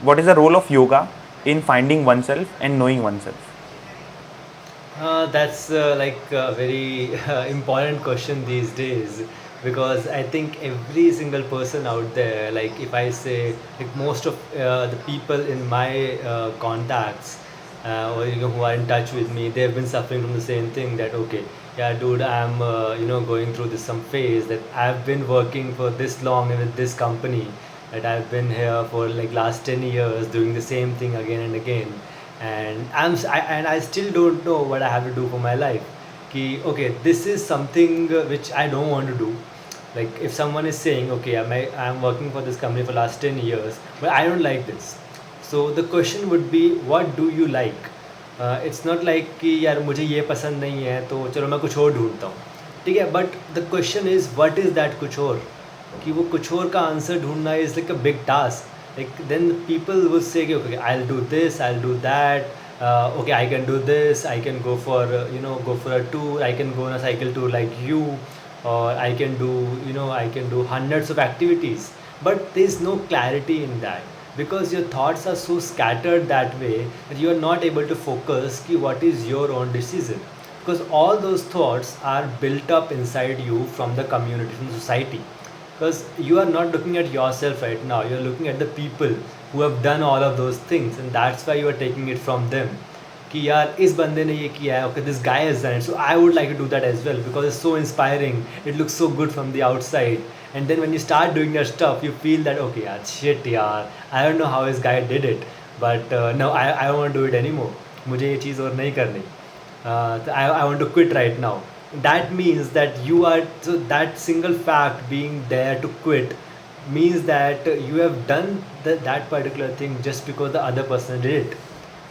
what is the role of yoga in finding oneself and knowing oneself? That's like a very important question these days, because I think every single person out there, like if I say, like most of the people in my contacts, or who are in touch with me, they've been suffering from the same thing. That okay, yeah, dude, I'm going through this some phase that I've been working for this long with this company, that I've been here for like last 10 years doing the same thing again and again, and I still don't know what I have to do for my life. Ki, okay, this is something which I don't want to do. Like if someone is saying, okay, I'm working for this company for last 10 years, but I don't like this. So the question would be, what do you like? It's not like कि यार मुझे ये पसंद नहीं है तो चलो मैं कुछ और ढूंढता हूँ, ठीक है, but the question is what is that कुछ और, कि वो कुछ और का आंसर ढूंढना is like a big task. Like then people will say कि, okay, I'll do this, I'll do that, okay, I can do this, I can go for go for a tour, I can go on a cycle tour like you, or I can do I can do hundreds of activities, but there is no clarity in that, because your thoughts are so scattered that way that you are not able to focus ki what is your own decision, because all those thoughts are built up inside you from the community, from society, because you are not looking at yourself right now, you're looking at the people who have done all of those things, and that's why you are taking it from them. कि यार इस बंदे ने ये किया है, okay, this guy has done it, so I would like to do that as well, because it's so inspiring, it looks so good from the outside, and then when you start doing that stuff you feel that okay yaar, shit yaar, I don't know how this guy did it, but no, I don't want to do it anymore, मुझे ये चीज़ और नहीं करनी, I want to quit right now. That means that you are, so that single fact being there to quit means that you have done that particular thing just because the other person did it.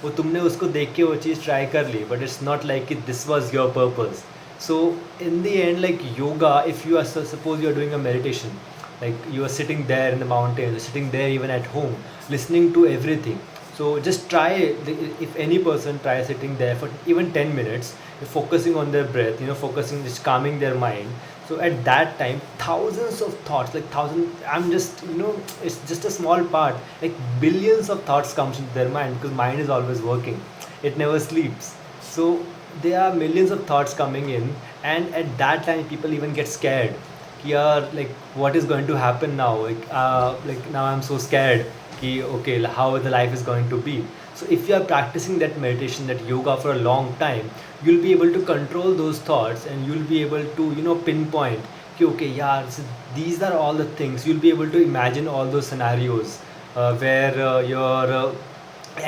वो तुमने उसको देख के वो चीज़ try कर ली, but it's not like कि this was your purpose. So in the end, like yoga, if you are suppose you are doing a meditation, like you are sitting there in the mountains, sitting there even at home, listening to everything. So just try, if any person try sitting there for even 10 minutes, focusing on their breath, focusing, just calming their mind. So at that time, thousands of thoughts, like thousand, I'm just, it's just a small part, like billions of thoughts comes into their mind, because mind is always working, it never sleeps. So there are millions of thoughts coming in, and at that time people even get scared. Yeah, like what is going to happen now, like now I'm so scared कि okay, how the life is going to be. So if you are practicing that meditation, that yoga for a long time, you'll be able to control those thoughts, and you'll be able to pinpoint कि okay yeah, so these are all the things. You'll be able to imagine all those scenarios where your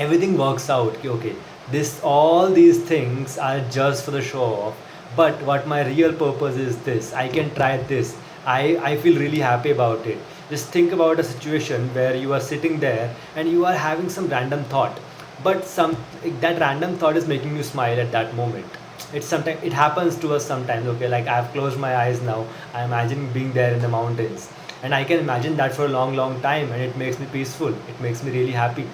everything works out कि okay, this all these things are just for the show off, but what my real purpose is this, I can try this, I feel really happy about it. Just think about a situation where you are sitting there and you are having some random thought, but some that random thought is making you smile at that moment. It's sometimes, it happens to us sometimes, okay, like I've closed my eyes now, I imagine being there in the mountains, and I can imagine that for a long long time, and it makes me peaceful, it makes me really happy.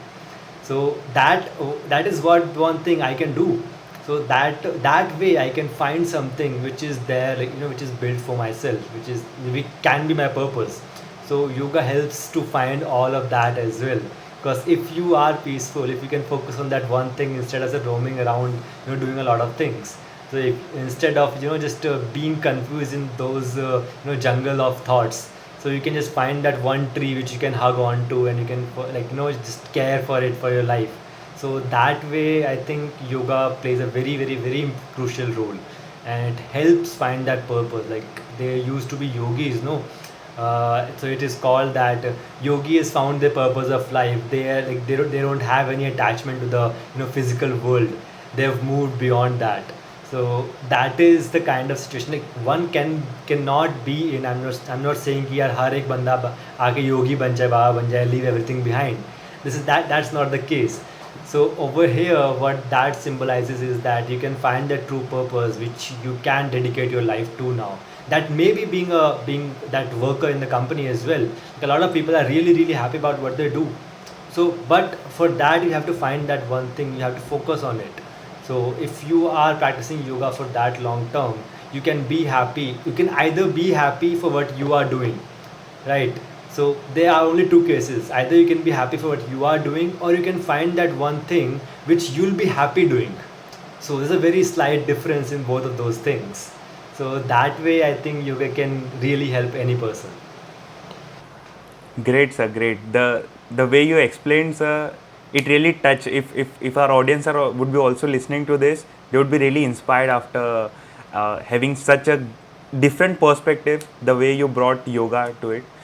So that is what one thing I can do. So that way I can find something which is there, like which is built for myself, which can be my purpose. So yoga helps to find all of that as well, because if you are peaceful, if you can focus on that one thing instead of roaming around, doing a lot of things. So if, instead of just being confused in those jungle of thoughts, so you can just find that one tree which you can hug onto, and you can just care for it for your life. So that way I think yoga plays a very very very crucial role, and it helps find that purpose. Like there used to be yogis, no, so it is called that yogi has found the purpose of life. They are like they don't have any attachment to the physical world. They've moved beyond that. So that is the kind of situation, like one cannot be in. I'm not saying कि यार हर एक बंदा आके योगी बन जाए, बाबा बन जाए, leave everything behind. That's not the case. So over here, what that symbolizes is that you can find the true purpose which you can dedicate your life to now. That may be being that worker in the company as well. Like a lot of people are really really happy about what they do. So but for that you have to find that one thing, you have to focus on it. So if you are practicing yoga for that long term, you can be happy. You can either be happy for what you are doing, right? So there are only two cases. Either you can be happy for what you are doing, or you can find that one thing which you'll be happy doing. So there's a very slight difference in both of those things. So that way, I think yoga can really help any person. Great, sir. Great. The way you explained, sir, it really touched. If our audience would be also listening to this, they would be really inspired after having such a different perspective. The way you brought yoga to it.